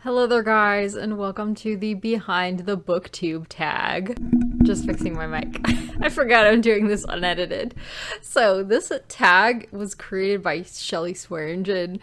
Hello there guys, and welcome to the Behind the Booktube tag. Just fixing my mic. I forgot I'm doing this unedited. So this tag was created by Shelley Swearingen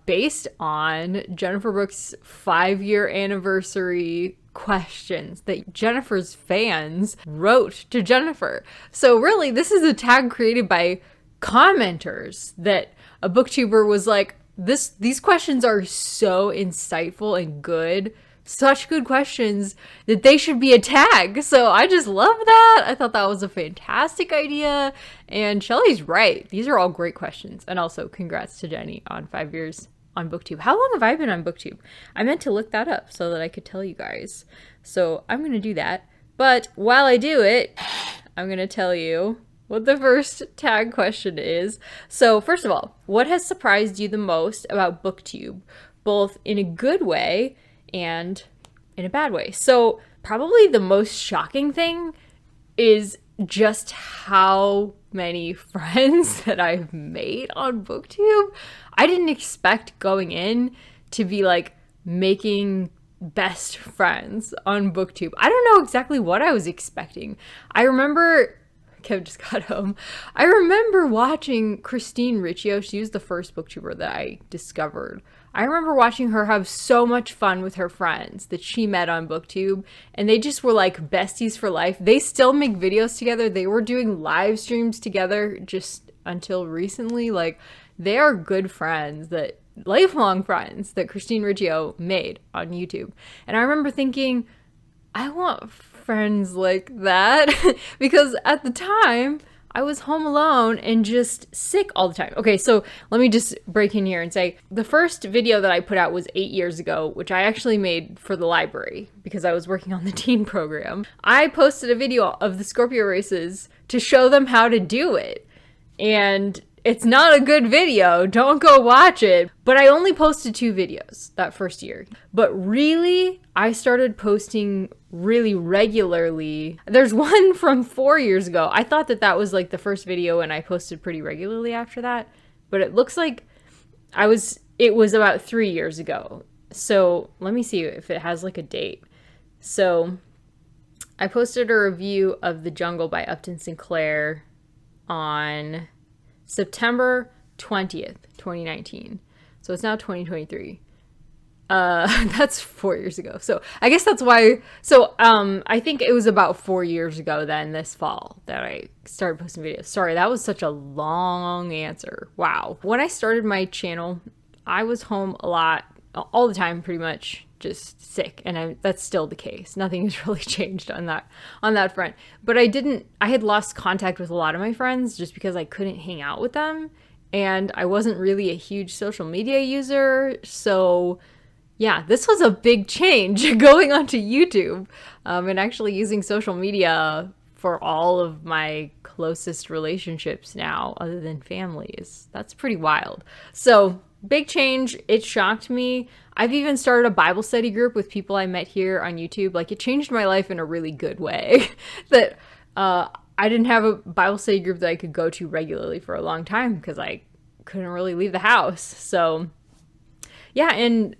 based on Jennifer Brooks' 5-year anniversary questions that Jennifer's fans wrote to Jennifer. So really, this is a tag created by commenters that a booktuber was like, these questions are so insightful and good, such good questions that they should be a tag. So I just love that. I thought that was a fantastic idea. And Shelley's right. These are all great questions. And also congrats to Jenny on 5 years on Booktube. How long have I been on Booktube? I meant to look that up so that I could tell you guys. So I'm going to do that. But while I do it, I'm going to tell you what the first tag question is. So first of all, what has surprised you the most about Booktube, both in a good way and in a bad way? So probably the most shocking thing is just how many friends that I've made on Booktube. I didn't expect going in to be like making best friends on Booktube. I don't know exactly what I was expecting. I remember Kev just got home. I remember watching Christine Riccio. She was the first booktuber that I discovered. I remember watching her have so much fun with her friends that she met on Booktube, and they just were like besties for life. They still make videos together. They were doing live streams together just until recently. Like, they are good friends, that lifelong friends that Christine Riccio made on YouTube. And I remember thinking, I want friends like that because at the time I was home alone and just sick all the time. Okay, so let me just break in here and say the first video that I put out was 8 years ago, which I actually made for the library because I was working on the teen program. I posted a video of the Scorpio races to show them how to do it, and it's not a good video. Don't go watch it. But I only posted 2 videos that first year. But really, I started posting really regularly. There's one from 4 years ago. I thought that that was like the first video, and I posted pretty regularly after that. But it looks like it was about 3 years ago. So let me see if it has like a date. So I posted a review of The Jungle by Upton Sinclair on September 20th, 2019. So it's now 2023. That's 4 years ago. So I guess that's why. So I think it was about 4 years ago then, this fall, that I started posting videos. Sorry, that was such a long answer. Wow. When I started my channel, I was home a lot, all the time, pretty much, just sick, and that's still the case. Nothing has really changed on that front. But I had lost contact with a lot of my friends just because I couldn't hang out with them, and I wasn't really a huge social media user. So yeah, this was a big change going onto YouTube and actually using social media for all of my closest relationships now, other than families. That's pretty wild. So big change. It shocked me. I've even started a Bible study group with people I met here on YouTube. Like, it changed my life in a really good way that I didn't have a Bible study group that I could go to regularly for a long time because I couldn't really leave the house. So yeah, and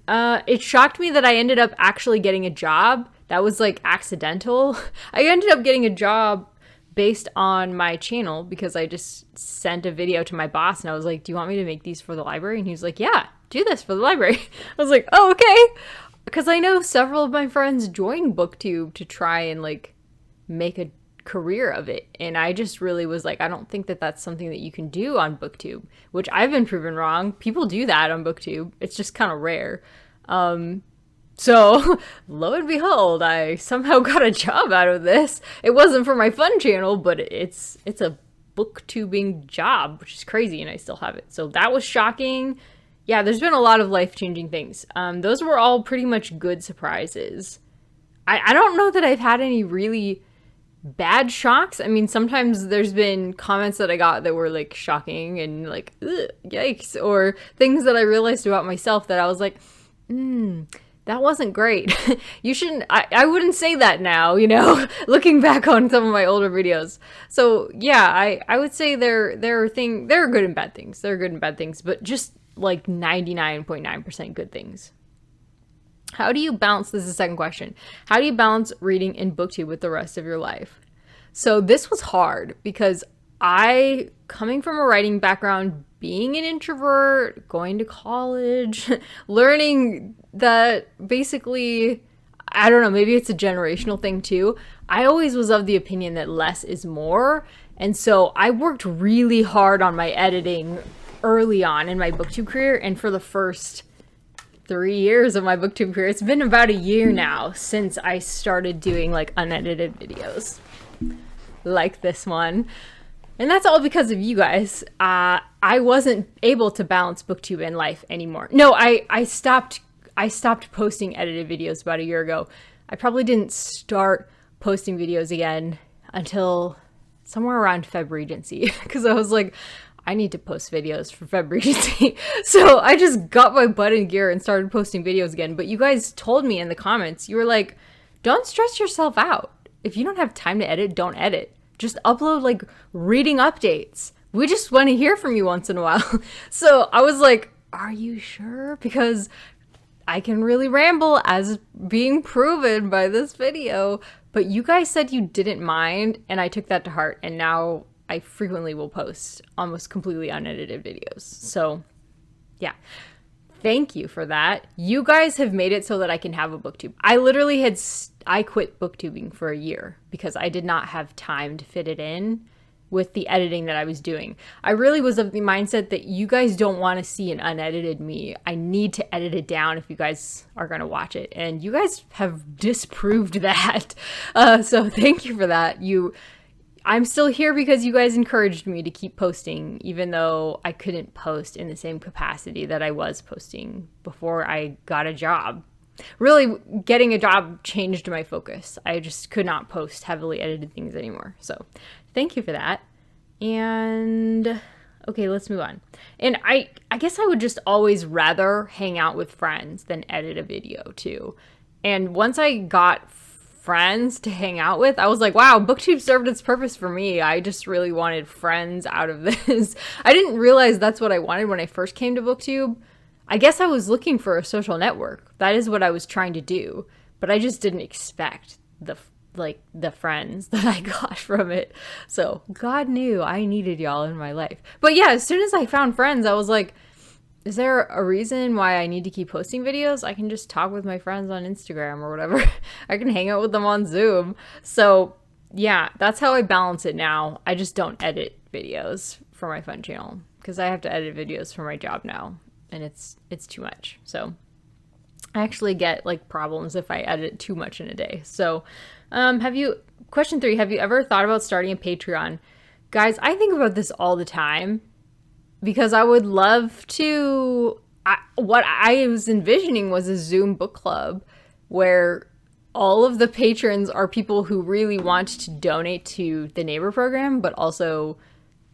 it shocked me that I ended up actually getting a job. That was like accidental. I ended up getting a job based on my channel because I just sent a video to my boss and I was like, do you want me to make these for the library? And he was like, yeah, do this for the library. I was like, oh, okay. Because I know several of my friends joined Booktube to try and like make a career of it. And I just really was like, I don't think that that's something that you can do on Booktube, which I've been proven wrong. People do that on Booktube. It's just kind of rare. So lo and behold, I somehow got a job out of this. It wasn't for my fun channel, but it's a booktubing job, which is crazy, and I still have it. So that was shocking. Yeah, there's been a lot of life-changing things. Those were all pretty much good surprises. I don't know that I've had any really bad shocks. I mean, sometimes there's been comments that I got that were like shocking and like, ugh, yikes, or things that I realized about myself that I was like, that wasn't great. You shouldn't, I wouldn't say that now, you know, looking back on some of my older videos. So yeah, I would say there are good and bad things. There are good and bad things, but just like 99.9% good things. How do you balance, this is the second question, how do you balance reading and booktube with the rest of your life? So this was hard because I, coming from a writing background, being an introvert, going to college, learning that basically, I don't know, maybe it's a generational thing too. I always was of the opinion that less is more. And so I worked really hard on my editing early on in my booktube career. And for the first 3 years of my booktube career, it's been about a year now since I started doing like unedited videos like this one. And that's all because of you guys. I wasn't able to balance booktube and life anymore. No, I stopped posting edited videos about a year ago. I probably didn't start posting videos again until somewhere around Feb Regency, because I was like, I need to post videos for Feb Regency. So I just got my butt in gear and started posting videos again. But you guys told me in the comments, you were like, don't stress yourself out. If you don't have time to edit, don't edit. Just upload like reading updates. We just want to hear from you once in a while. So I was like, are you sure? Because I can really ramble, as being proven by this video. But you guys said you didn't mind, and I took that to heart. And now I frequently will post almost completely unedited videos. So yeah, thank you for that. You guys have made it so that I can have a booktube. I quit booktubing for a year because I did not have time to fit it in with the editing that I was doing. I really was of the mindset that you guys don't want to see an unedited me. I need to edit it down if you guys are going to watch it. And you guys have disproved that. So thank you for that. I'm still here because you guys encouraged me to keep posting, even though I couldn't post in the same capacity that I was posting before I got a job. Really, getting a job changed my focus. I just could not post heavily edited things anymore. So thank you for that. And okay, let's move on. And I guess I would just always rather hang out with friends than edit a video too. And once I got friends to hang out with, I was like, wow, booktube served its purpose for me. I just really wanted friends out of this. I didn't realize that's what I wanted when I first came to booktube. I guess I was looking for a social network. That is what I was trying to do, but I just didn't expect the friends that I got from it. So God knew I needed y'all in my life. But yeah, as soon as I found friends, I was like, is there a reason why I need to keep posting videos? I can just talk with my friends on Instagram or whatever. I can hang out with them on Zoom. So yeah, that's how I balance it now. I just don't edit videos for my fun channel because I have to edit videos for my job now. And it's too much. So I actually get like problems if I edit too much in a day. So question 3, have you ever thought about starting a Patreon? Guys, I think about this all the time because I would love to, what I was envisioning was a Zoom book club where all of the patrons are people who really want to donate to the Neighbor program, but also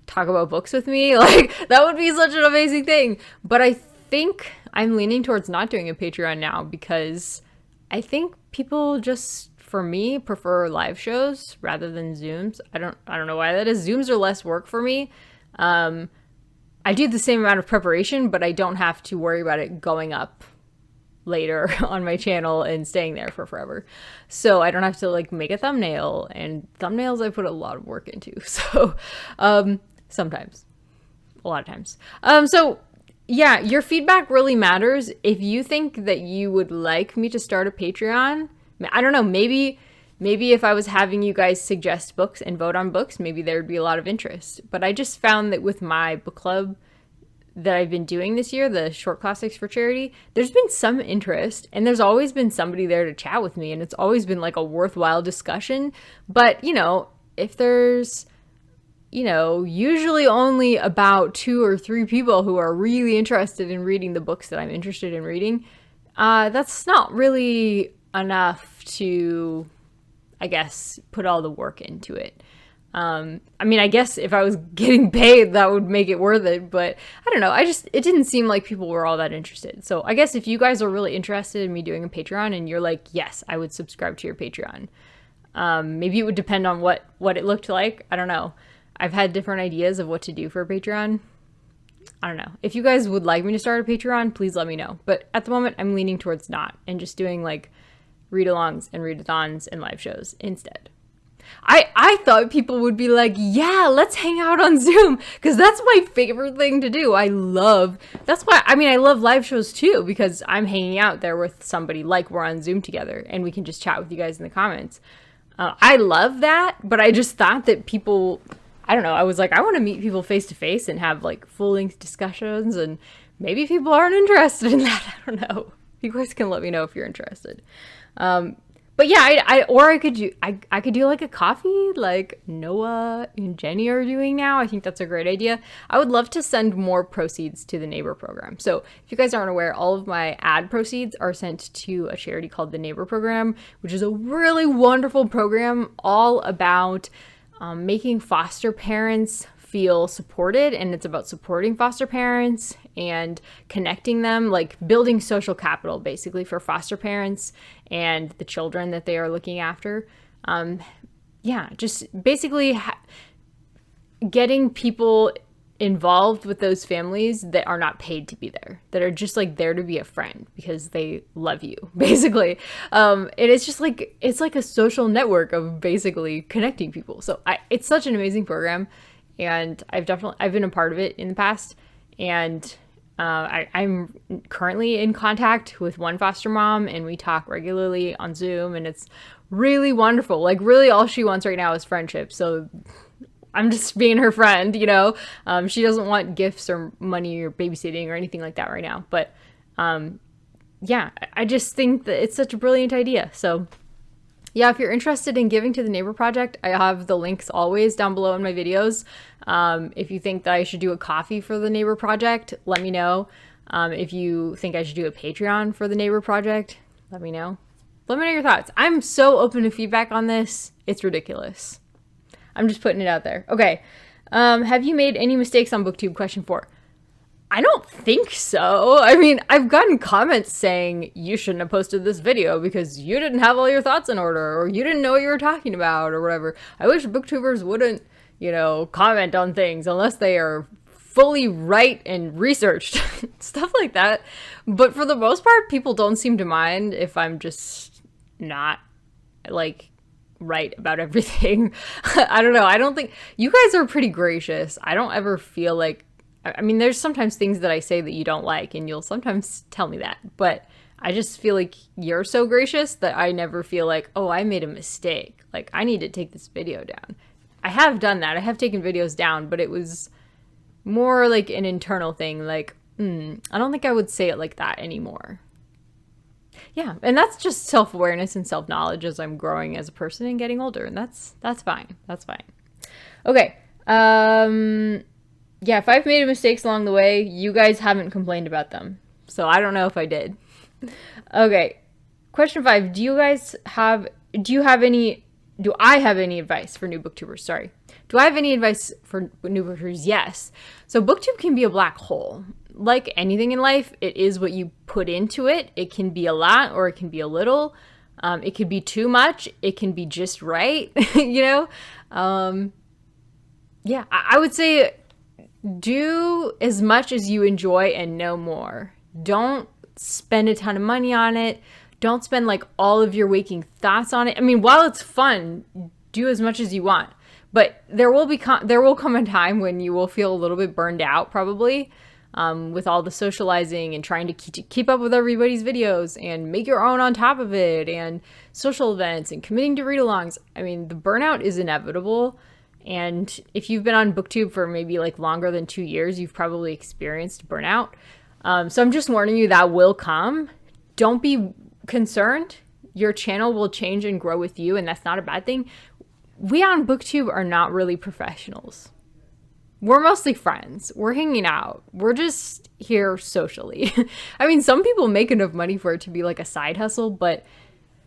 talk about books with me. Like, that would be such an amazing thing. But I think I'm leaning towards not doing a Patreon now because I think people just, for me, prefer live shows rather than Zooms. I don't know why that is. Zooms are less work for me. I do the same amount of preparation, but I don't have to worry about it going up later on my channel and staying there for forever. So I don't have to like make a thumbnail, and thumbnails I put a lot of work into. So sometimes, a lot of times. So yeah, your feedback really matters. If you think that you would like me to start a Patreon, I don't know, maybe if I was having you guys suggest books and vote on books, maybe there would be a lot of interest. But I just found that with my book club that I've been doing this year, the short classics for charity, there's been some interest and there's always been somebody there to chat with me, and it's always been like a worthwhile discussion. But, if there's, usually only about 2 or 3 people who are really interested in reading the books that I'm interested in reading, that's not really enough to, I guess, put all the work into it. I guess if I was getting paid, that would make it worth it, but I don't know. It didn't seem like people were all that interested. So I guess if you guys are really interested in me doing a Patreon and you're like, yes, I would subscribe to your Patreon. Maybe it would depend on what it looked like. I don't know. I've had different ideas of what to do for a Patreon. I don't know. If you guys would like me to start a Patreon, please let me know. But at the moment, I'm leaning towards not, and just doing like read-alongs and readathons and live shows instead. I thought people would be like, yeah, let's hang out on Zoom, because that's my favorite thing to do. I love live shows too, because I'm hanging out there with somebody like we're on Zoom together, and we can just chat with you guys in the comments. I love that, but I just thought that people, I don't know, I was like, I want to meet people face to face and have like full-length discussions, and maybe people aren't interested in that. I don't know. You guys can let me know if you're interested. But yeah, I could do like a coffee like Noah and Jenny are doing now. I think that's a great idea. I would love to send more proceeds to the Neighbor program. So if you guys aren't aware, all of my ad proceeds are sent to a charity called the Neighbor program, which is a really wonderful program all about making foster parents feel supported, and it's about supporting foster parents and connecting them, like building social capital basically for foster parents and the children that they are looking after. Just basically getting people involved with those families that are not paid to be there, that are just like there to be a friend because they love you, basically. And it's just like, it's like a social network of basically connecting people. So it's such an amazing program. And I've been a part of it in the past, and I'm currently in contact with one foster mom, and we talk regularly on Zoom, and it's really wonderful. Like, really all she wants right now is friendship. So I'm just being her friend, you know. She doesn't want gifts or money or babysitting or anything like that right now. But I just think that it's such a brilliant idea. So yeah, if you're interested in giving to the Neighbor Project, I have the links always down below in my videos. If you think that I should do a coffee for the Neighbor Project, let me know. If you think I should do a Patreon for the Neighbor Project, let me know. Let me know your thoughts. I'm so open to feedback on this. It's ridiculous. I'm just putting it out there. Okay. Have you made any mistakes on Booktube? Question 4. I don't think so. I mean, I've gotten comments saying you shouldn't have posted this video because you didn't have all your thoughts in order, or you didn't know what you were talking about, or whatever. I wish Booktubers wouldn't, comment on things unless they are fully right and researched. Stuff like that. But for the most part, people don't seem to mind if I'm just not, like, right about everything. I don't know. I don't think... You guys are pretty gracious. I don't ever feel like... I mean, there's sometimes things that I say that you don't like, and you'll sometimes tell me that. But I just feel like you're so gracious that I never feel like, oh, I made a mistake. Like, I need to take this video down. I have done that. I have taken videos down, but it was more like an internal thing. Like, I don't think I would say it like that anymore. Yeah, and that's just self-awareness and self-knowledge as I'm growing as a person and getting older, and that's fine. That's fine. Okay. Yeah, if I've made mistakes along the way, you guys haven't complained about them. So I don't know if I did. Okay. Question 5. Do I have any advice for new booktubers? Sorry. Do I have any advice for new booktubers? Yes. So Booktube can be a black hole. Like anything in life, it is what you put into it. It can be a lot or it can be a little. It could be too much. It can be just right. Yeah, I would say do as much as you enjoy and no more. Don't spend a ton of money on it. Don't spend like all of your waking thoughts on it. I mean, while it's fun, do as much as you want. But there will come a time when you will feel a little bit burned out, probably, with all the socializing and trying to keep up with everybody's videos and make your own on top of it, and social events and committing to read-alongs. I mean, the burnout is inevitable. And if you've been on Booktube for maybe like longer than 2 years, you've probably experienced burnout. So I'm just warning you that will come. Don't be concerned. Your channel will change and grow with you, and that's not a bad thing. We on Booktube are not really professionals. We're mostly friends. We're hanging out. We're just here socially. I mean, some people make enough money for it to be like a side hustle, but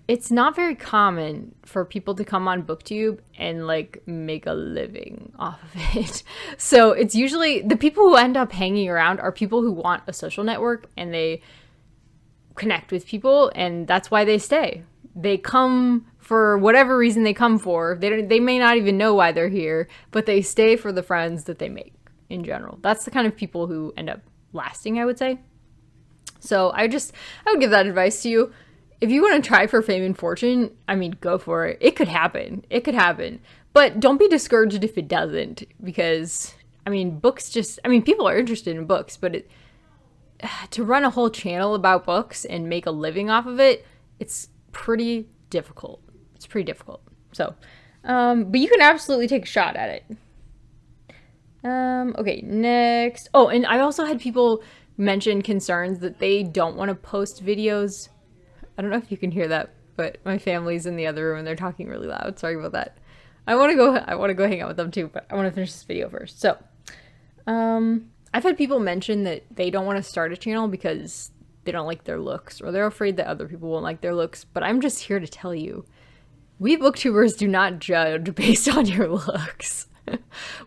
it's not very common for people to come on Booktube and like make a living off of it. So it's usually the people who end up hanging around are people who want a social network and they connect with people, and that's why they stay. They come for whatever reason they come for. They may not even know why they're here, but they stay for the friends that they make. in general. That's the kind of people who end up lasting, I would say. So I would give that advice to you. If you want to try for fame and fortune, I mean, go for it. It could happen. It could happen. But don't be discouraged if it doesn't, because, I mean, people are interested in books, but to run a whole channel about books and make a living off of it, it's pretty difficult. It's pretty difficult. So, but you can absolutely take a shot at it. Okay, next. Oh, and I also had people mention concerns that they don't want to post videos. I don't know if you can hear that, but my family's in the other room and they're talking really loud. Sorry about that. I want to go hang out with them too, but I want to finish this video first. So, I've had people mention that they don't want to start a channel because they don't like their looks, or they're afraid that other people won't like their looks. But I'm just here to tell you, we booktubers do not judge based on your looks.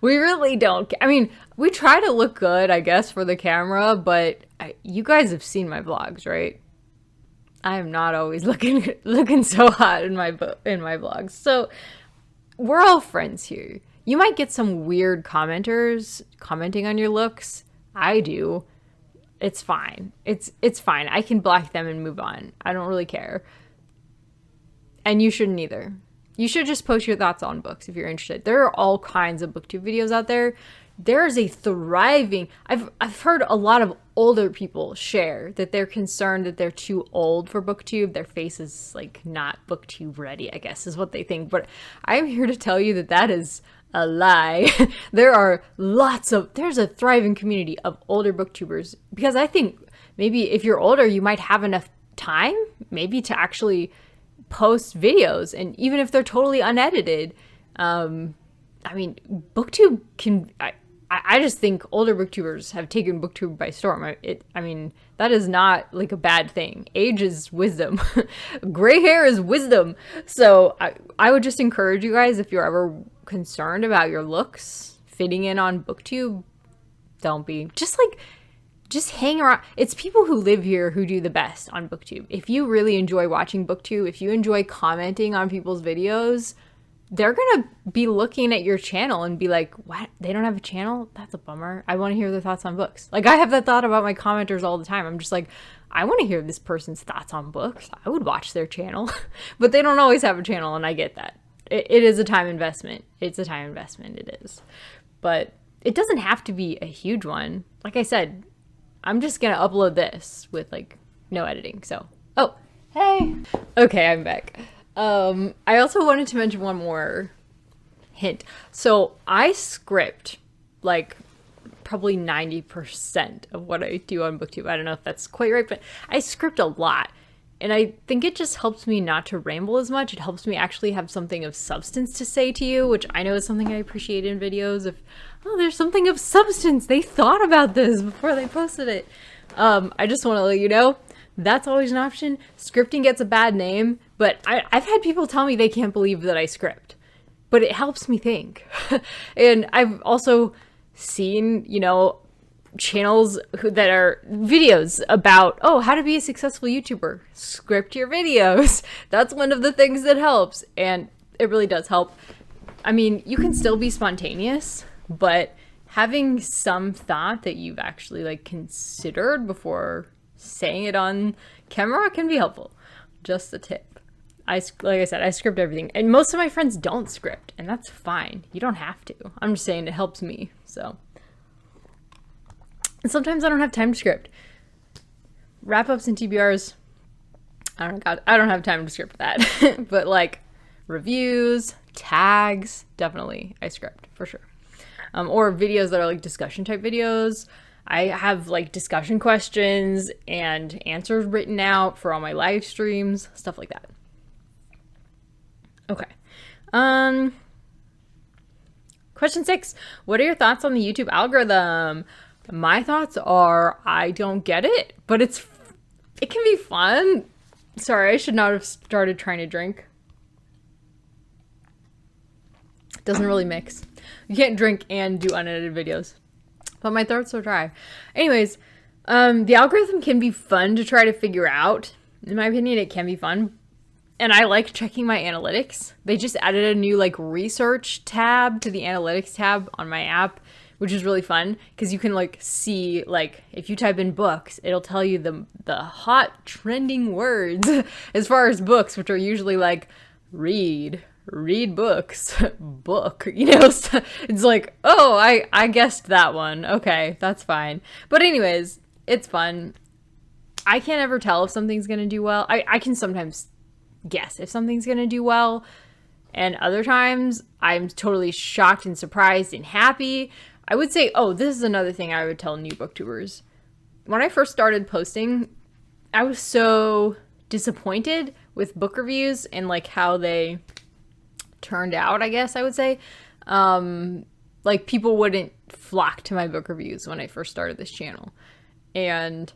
We really don't. I mean, we try to look good, I guess, for the camera, but you guys have seen my vlogs, right? I am not always looking so hot in my vlogs. So we're all friends here. You might get some weird commenters commenting on your looks. I do. It's fine. It's fine. I can block them and move on. I don't really care. And you shouldn't either. You should just post your thoughts on books if you're interested. There are all kinds of booktube videos out there. There is a thriving... I've heard a lot of older people share that they're concerned that they're too old for booktube. Their face is like not booktube ready, I guess is what they think. But I'm here to tell you that is a lie. There's a thriving community of older booktubers, because I think maybe if you're older, you might have enough time maybe to actually post videos, and even if they're totally unedited, I mean, booktube can... I just think older booktubers have taken booktube by storm. I mean, that is not like a bad thing. Age is wisdom. Gray hair is wisdom. So I would just encourage you guys, if you're ever concerned about your looks fitting in on booktube, don't be. Just hang around. It's people who live here who do the best on booktube. If you really enjoy watching booktube, if you enjoy commenting on people's videos, they're gonna be looking at your channel and be like, what? They don't have a channel? That's a bummer. I want to hear their thoughts on books. Like, I have that thought about my commenters all the time. I'm just like, I want to hear this person's thoughts on books. I would watch their channel. But they don't always have a channel, and I get that. It is a time investment. It's a time investment. It is. But it doesn't have to be a huge one. Like I said, I'm just gonna upload this with like no editing. So, oh, hey. Okay, I'm back. I also wanted to mention one more hint. So I script like probably 90% of what I do on booktube. I don't know if that's quite right, but I script a lot. And I think it just helps me not to ramble as much. It helps me actually have something of substance to say to you, which I know is something I appreciate in videos. Oh, there's something of substance. They thought about this before they posted it. I just want to let you know, that's always an option. Scripting gets a bad name, but I've had people tell me they can't believe that I script. But it helps me think. And I've also seen, channels that are videos about, oh, how to be a successful YouTuber. Script your videos. That's one of the things that helps. And it really does help. I mean, you can still be spontaneous, but having some thought that you've actually considered before saying it on camera can be helpful. Just a tip. Like I said, I script everything. And most of my friends don't script, and that's fine. You don't have to. I'm just saying it helps me, so. And sometimes I don't have time to script. Wrap-ups and TBRs, I don't have time to script that. But reviews, tags, definitely I script, for sure. Or videos that are discussion type videos. I have discussion questions and answers written out for all my live streams, stuff like that. Okay. Question 6. What are your thoughts on the YouTube algorithm? My thoughts are I don't get it, but it can be fun. Sorry, I should not have started trying to drink. It doesn't really mix. You can't drink and do unedited videos. But my throat's so dry. Anyways, the algorithm can be fun to try to figure out. In my opinion, it can be fun. And I like checking my analytics. They just added a new research tab to the analytics tab on my app, which is really fun because you can like see, like, if you type in books, it'll tell you the hot trending words as far as books, which are usually like read books, book, you know. So it's like, oh, I guessed that one. Okay, that's fine. But anyways, it's fun. I can't ever tell if something's gonna do well. I can sometimes guess if something's gonna do well, and other times I'm totally shocked and surprised and happy. I would say, oh, this is another thing I would tell new booktubers. When I first started posting, I was so disappointed with book reviews and like how they turned out, I guess I would say. Like, people wouldn't flock to my book reviews when I first started this channel. And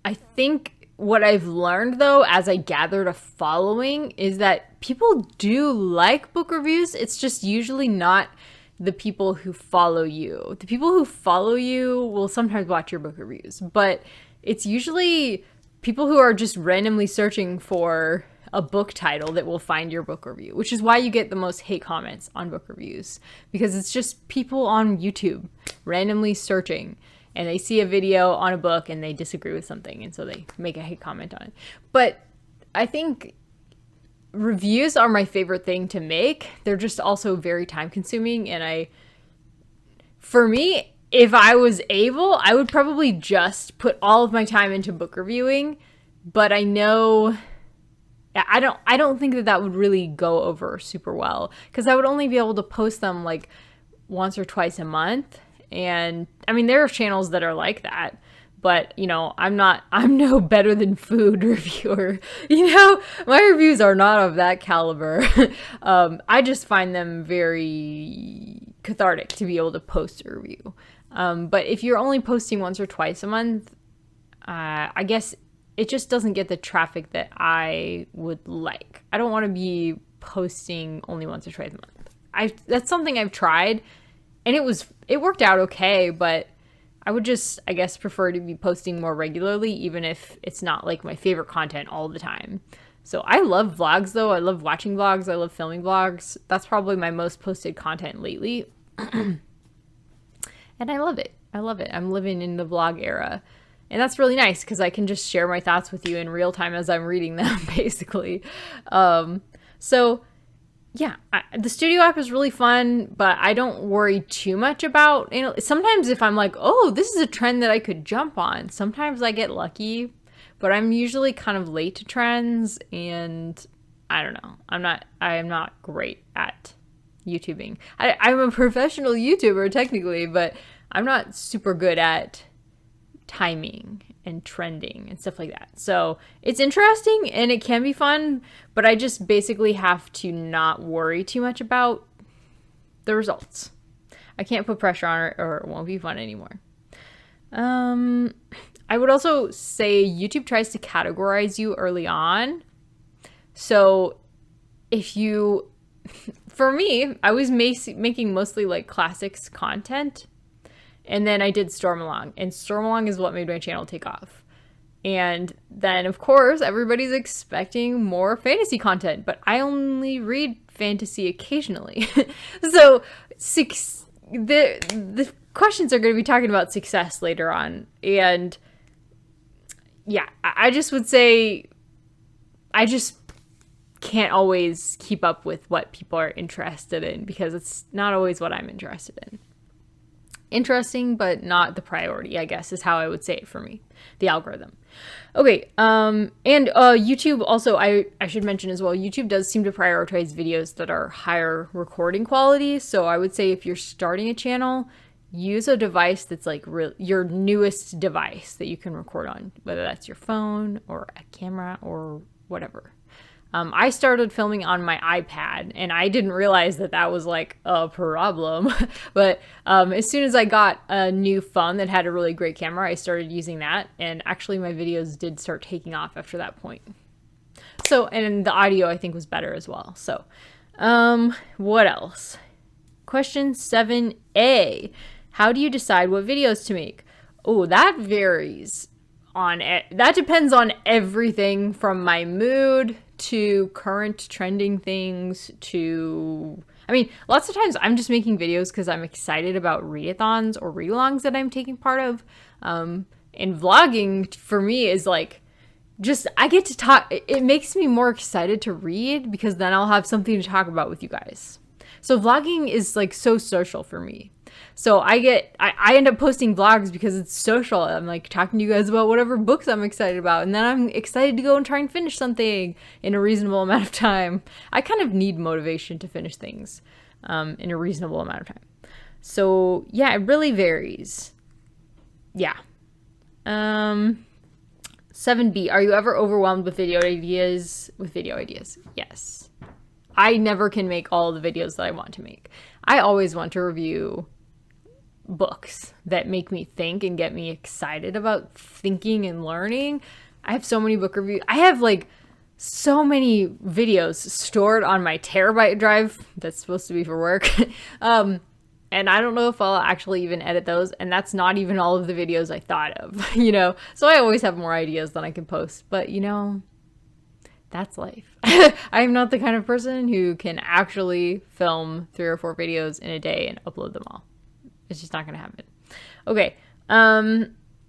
I think what I've learned, though, as I gathered a following, is that people do like book reviews. It's just usually not the people who follow you. The people who follow you will sometimes watch your book reviews, but it's usually people who are just randomly searching for a book title that will find your book review, which is why you get the most hate comments on book reviews, because it's just people on YouTube randomly searching, and they see a video on a book and they disagree with something, and so they make a hate comment on it. But I think reviews are my favorite thing to make. They're just also very time consuming, and for me, if I was able, I would probably just put all of my time into book reviewing, but I know I don't think that would really go over super well, because I would only be able to post them like once or twice a month. And I mean, there are channels that are like that, but you know, I'm no better than food reviewer. You know, my reviews are not of that caliber. I just find them very cathartic to be able to post a review. But if you're only posting once or twice a month, I guess it just doesn't get the traffic that I would like. I don't want to be posting only once or twice a month. That's something I've tried, and it worked out okay, but I would just, I guess, prefer to be posting more regularly, even if it's not like my favorite content all the time. So I love vlogs, though. I love watching vlogs. I love filming vlogs. That's probably my most posted content lately. And I love it. I love it. I'm living in the vlog era. And that's really nice because I can just share my thoughts with you in real time as I'm reading them, basically. So yeah, the Studio app is really fun, but I don't worry too much about, you know, sometimes if I'm like, oh, this is a trend that I could jump on, sometimes I get lucky, but I'm usually kind of late to trends, and I don't know. I am not great at YouTubing. I'm a professional YouTuber technically, but I'm not super good at timing and trending and stuff like that. So it's interesting and it can be fun, but I just basically have to not worry too much about the results. I can't put pressure on it or it won't be fun anymore. I would also say YouTube tries to categorize you early on. So if you, for me, I was making mostly like classics content. And then I did Stormalong, and Stormalong is what made my channel take off. And then, of course, everybody's expecting more fantasy content, but I only read fantasy occasionally. So the questions are going to be talking about success later on. And yeah, I just would say I just can't always keep up with what people are interested in, because it's not always what I'm interested in. Interesting, but not the priority, I guess, is how I would say it for me, the algorithm. Okay, and YouTube also, I should mention as well, YouTube does seem to prioritize videos that are higher recording quality. So I would say if you're starting a channel, use a device that's like your newest device that you can record on, whether that's your phone or a camera or whatever. I started filming on my iPad, and I didn't realize that that was like a problem. But as soon as I got a new phone that had a really great camera, I started using that. And actually my videos did start taking off after that point. So, and the audio I think was better as well. So, what else? Question 7A. How do you decide what videos to make? Oh, that varies. That depends on everything from my mood to current trending things to I mean, lots of times I'm just making videos because I'm excited about readathons or read-alongs that I'm taking part of. And vlogging for me is like, just, I get to talk. It makes me more excited to read because then I'll have something to talk about with you guys. So vlogging is like so social for me. So I end up posting vlogs because it's social. I'm like talking to you guys about whatever books I'm excited about. And then I'm excited to go and try and finish something in a reasonable amount of time. I kind of need motivation to finish things in a reasonable amount of time. So yeah, it really varies. Yeah. 7B, are you ever overwhelmed with video ideas? Yes. I never can make all the videos that I want to make. I always want to review books that make me think and get me excited about thinking and learning. I have so many book reviews. I have like so many videos stored on my terabyte drive that's supposed to be for work. And I don't know if I'll actually even edit those. And that's not even all of the videos I thought of, you know? So I always have more ideas than I can post. But, you know, that's life. I'm not the kind of person who can actually film 3 or 4 videos in a day and upload them all. It's just not going to happen. Okay.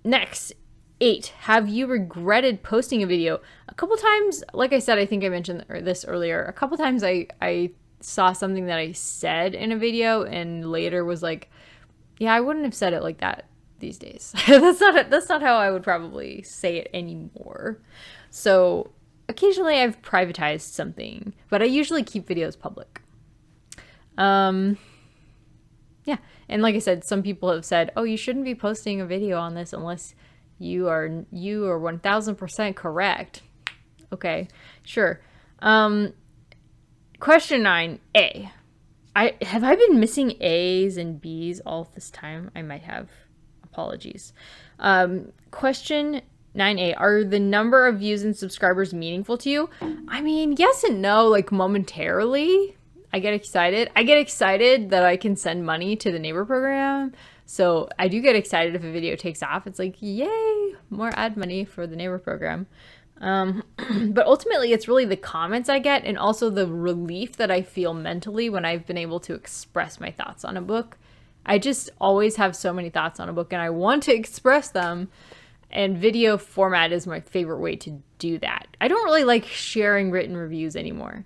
Next, 8. Have you regretted posting a video? A couple times, like I said, I think I mentioned this earlier. A couple times I saw something that I said in a video and later was like, yeah, I wouldn't have said it like that these days. That's not how I would probably say it anymore. So occasionally I've privatized something, but I usually keep videos public. Yeah. And like I said, some people have said, oh, you shouldn't be posting a video on this unless you are 1000% correct. Okay, sure. Question 9, A. Have I been missing A's and B's all this time? I might have. Apologies. Question 9A. Are the number of views and subscribers meaningful to you? I mean, yes and no, like momentarily. I get excited. I get excited that I can send money to the neighbor program. So I do get excited if a video takes off. It's like, yay, more ad money for the neighbor program. But ultimately it's really the comments I get and also the relief that I feel mentally when I've been able to express my thoughts on a book. I just always have so many thoughts on a book and I want to express them, and video format is my favorite way to do that. I don't really like sharing written reviews anymore.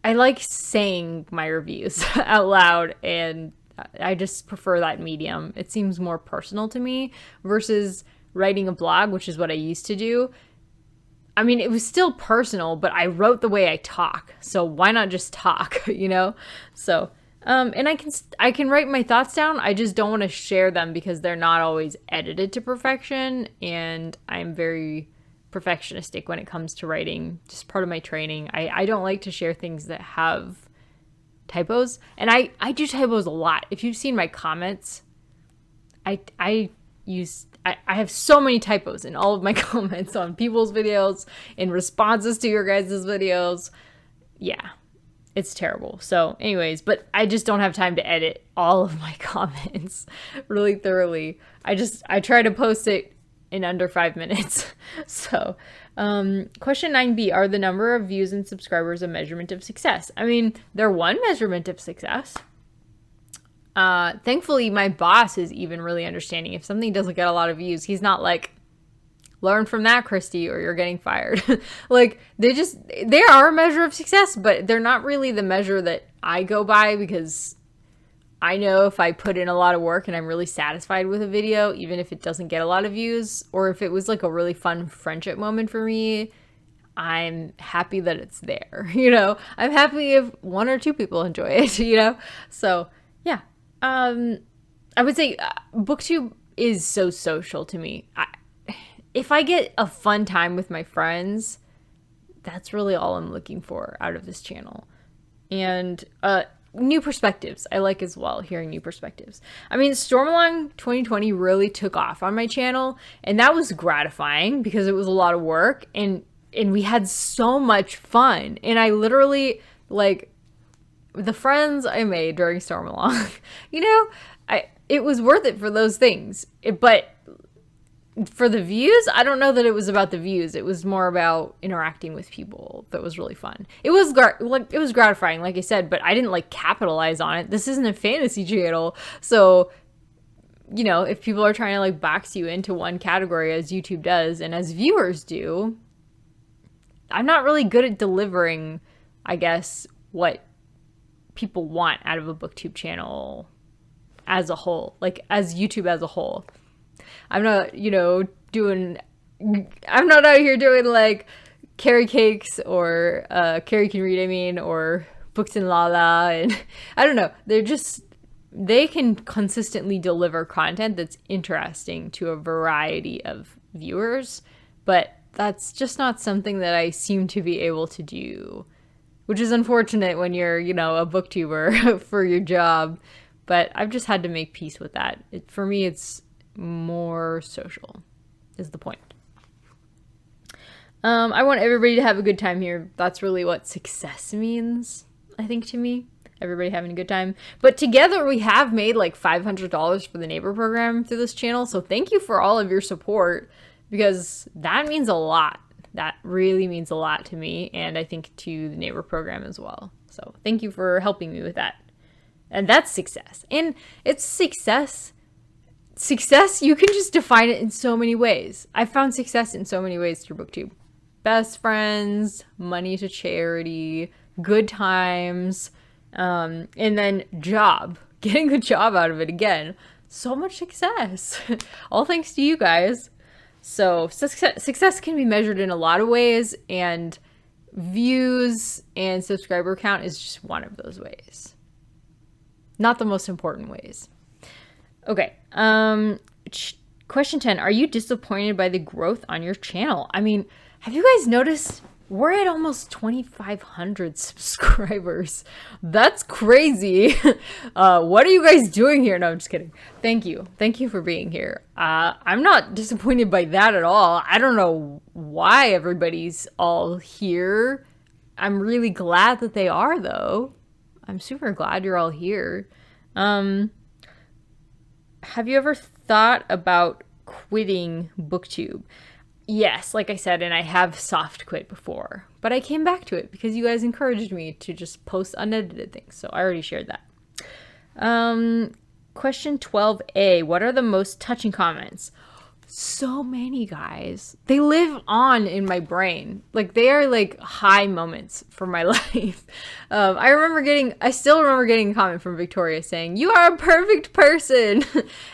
I like saying my reviews out loud, and I just prefer that medium. It seems more personal to me versus writing a blog, which is what I used to do. I mean, it was still personal, but I wrote the way I talk. So why not just talk, you know? So, and I can write my thoughts down. I just don't want to share them because they're not always edited to perfection. And I'm very perfectionistic when it comes to writing. Just part of my training. I don't like to share things that have typos. And I do typos a lot. If you've seen my comments, I have so many typos in all of my comments on people's videos, in responses to your guys' videos. Yeah, it's terrible. So anyways, but I just don't have time to edit all of my comments really thoroughly. I try to post it in under 5 minutes. So question 9B, are the number of views and subscribers a measurement of success? I mean, they're one measurement of success. Thankfully, my boss is even really understanding. If something doesn't get a lot of views, he's not like, learn from that, Christy, or you're getting fired. Like, they are a measure of success, but they're not really the measure that I go by, because I know if I put in a lot of work and I'm really satisfied with a video, even if it doesn't get a lot of views, or if it was like a really fun friendship moment for me, I'm happy that it's there, you know? I'm happy if 1 or 2 people enjoy it, you know? So, yeah. I would say Booktube is so social to me. If I get a fun time with my friends, that's really all I'm looking for out of this channel. And new perspectives I like as well, hearing new perspectives. I mean, Stormalong 2020 really took off on my channel, and that was gratifying because it was a lot of work, and we had so much fun. And I literally, like, the friends I made during Stormalong, you know, it was worth it for those things. But for the views, I don't know that it was about the views. It was more about interacting with people. That was really fun. It was it was gratifying, like I said, but I didn't like capitalize on it. This isn't a fantasy channel, so you know, if people are trying to like box you into one category as YouTube does and as viewers do, I'm not really good at delivering, I guess, what people want out of a booktube channel as a whole, like as YouTube as a whole. I'm not, you know, I'm not out here doing like Carrie Cakes or Carrie Can Read, I mean, or Books and Lala, and I don't know. They can consistently deliver content that's interesting to a variety of viewers, but that's just not something that I seem to be able to do, which is unfortunate when you're, you know, a booktuber for your job, but I've just had to make peace with that. For me, it's more social is the point. I want everybody to have a good time here. That's really what success means, I think, to me. Everybody having a good time. But together we have made like $500 for the neighbor program through this channel. So thank you for all of your support, because that means a lot. That really means a lot to me, and I think to the neighbor program as well. So thank you for helping me with that. And that's success. And it's success. Success, you can just define it in so many ways. I found success in so many ways through BookTube. Best friends, money to charity, good times, and then job. Getting a job out of it again. So much success. All thanks to you guys. So success can be measured in a lot of ways, and views and subscriber count is just one of those ways. Not the most important ways. Okay. Question 10. Are you disappointed by the growth on your channel? I mean, have you guys noticed we're at almost 2,500 subscribers? That's crazy. What are you guys doing here? No, I'm just kidding. Thank you. Thank you for being here. I'm not disappointed by that at all. I don't know why everybody's all here. I'm really glad that they are, though. I'm super glad you're all here. Have you ever thought about quitting BookTube? Yes, like I said, and I have soft quit before, but I came back to it because you guys encouraged me to just post unedited things. So I already shared that. Question 12A, what are the most touching comments? So many, guys. They live on in my brain. Like, they are like high moments for my life. I still remember getting a comment from Victoria saying, "You are a perfect person."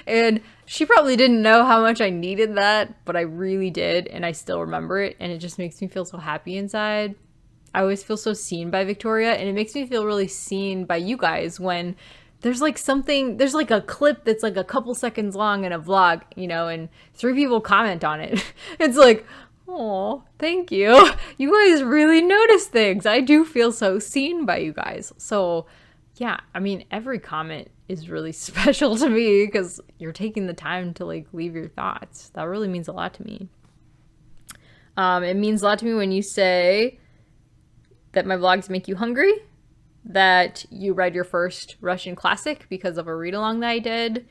And she probably didn't know how much I needed that, but I really did, and I still remember it, and it just makes me feel so happy inside. I always feel so seen by Victoria, and it makes me feel really seen by you guys when there's like a clip that's like a couple seconds long in a vlog, you know, and 3 people comment on it. It's like, oh, thank you. You guys really notice things. I do feel so seen by you guys. So yeah, I mean, every comment is really special to me because you're taking the time to like leave your thoughts. That really means a lot to me. It means a lot to me when you say that my vlogs make you hungry, that you read your first Russian classic because of a read-along that I did,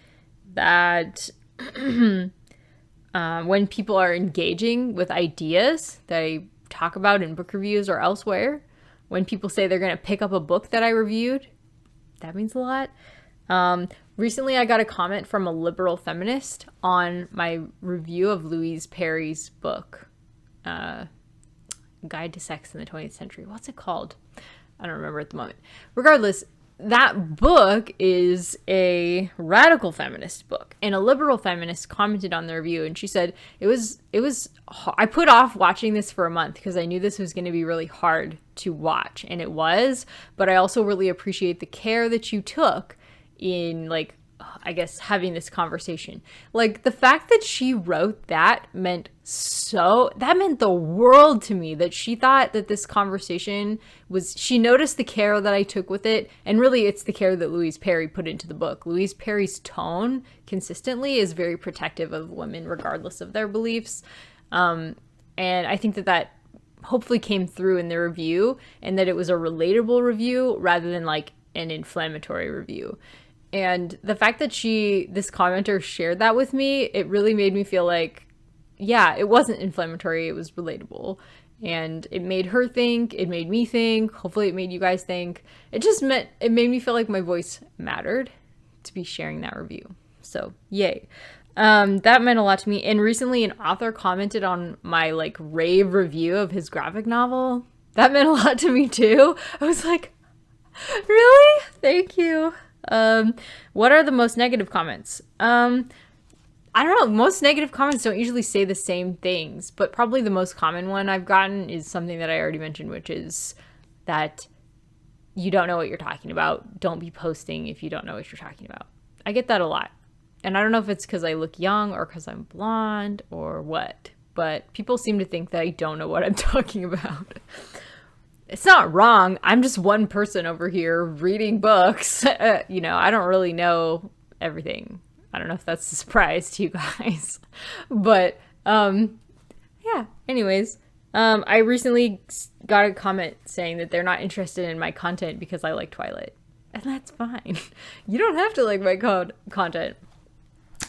that when people are engaging with ideas that I talk about in book reviews or elsewhere, when people say they're going to pick up a book that I reviewed, that means a lot. Recently, I got a comment from a liberal feminist on my review of Louise Perry's book, Guide to Sex in the 20th Century. What's it called? I don't remember at the moment. Regardless, that book is a radical feminist book, and a liberal feminist commented on the review, and she said I put off watching this for a month because I knew this was going to be really hard to watch, and it was, but I also really appreciate the care that you took in, like, I guess, having this conversation. Like, the fact that she wrote that meant the world to me, that she thought that this conversation she noticed the care that I took with it, and really it's the care that Louise Perry put into the book. Louise Perry's tone consistently is very protective of women regardless of their beliefs, and I think that hopefully came through in the review, and that it was a relatable review rather than like an inflammatory review. And the fact that this commenter shared that with me, it really made me feel like yeah, it wasn't inflammatory, it was relatable. And it made her think, it made me think, hopefully it made you guys think. It made me feel like my voice mattered to be sharing that review. So, yay. That meant a lot to me. And recently an author commented on my like rave review of his graphic novel. That meant a lot to me too. I was like, really? Thank you. What are the most negative comments? I don't know. Most negative comments don't usually say the same things, but probably the most common one I've gotten is something that I already mentioned, which is that you don't know what you're talking about. Don't be posting if you don't know what you're talking about. I get that a lot. And I don't know if it's because I look young or because I'm blonde or what, but people seem to think that I don't know what I'm talking about. It's not wrong. I'm just one person over here reading books. I don't really know everything. I don't know if that's a surprise to you guys. But, yeah. Anyways, I recently got a comment saying that they're not interested in my content because I like Twilight. And that's fine. You don't have to like my content.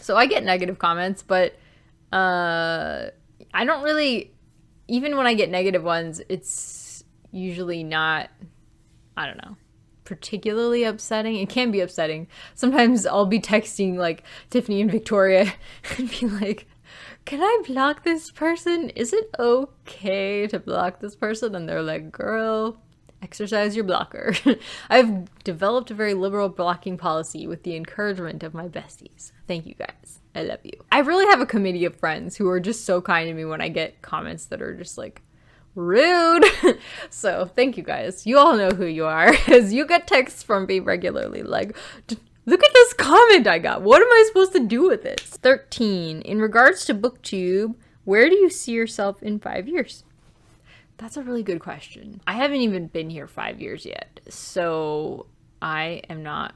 So I get negative comments, but I don't really, even when I get negative ones, it's usually not, I don't know, particularly upsetting. It can be upsetting. Sometimes I'll be texting like Tiffany and Victoria and be like, can I block this person? Is it okay to block this person? And they're like, girl, exercise your blocker. I've developed a very liberal blocking policy with the encouragement of my besties. Thank you guys. I love you. I really have a committee of friends who are just so kind to me when I get comments that are just like rude. So thank you guys. You all know who you are, because you get texts from me regularly like, look at this comment I got. What am I supposed to do with it? 13. In regards to Booktube, where do you see yourself in 5 years? That's a really good question. I haven't even been here 5 years yet, so I am not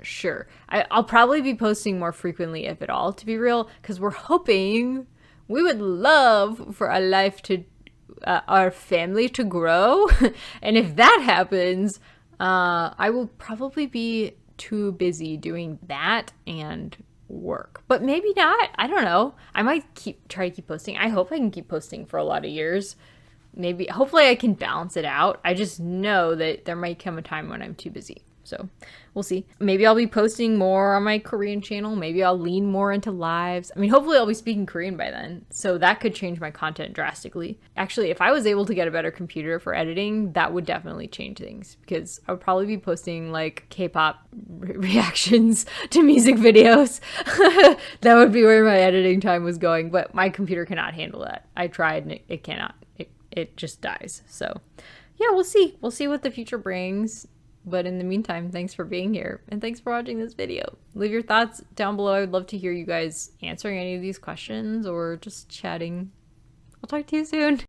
sure. I'll probably be posting more frequently, if at all, to be real, because we're hoping, we would love for our family to grow. And if that happens, I will probably be too busy doing that and work, but maybe not. I don't know. I might try to keep posting. I hope I can keep posting for a lot of years. Maybe, hopefully I can balance it out. I just know that there might come a time when I'm too busy. So we'll see. Maybe I'll be posting more on my Korean channel. Maybe I'll lean more into lives. I mean, hopefully I'll be speaking Korean by then. So that could change my content drastically. Actually, if I was able to get a better computer for editing, that would definitely change things, because I would probably be posting like K-pop reactions to music videos. That would be where my editing time was going, but my computer cannot handle that. I tried and it cannot. It just dies. So yeah, we'll see. We'll see what the future brings. But in the meantime, thanks for being here, and thanks for watching this video. Leave your thoughts down below. I would love to hear you guys answering any of these questions or just chatting. I'll talk to you soon.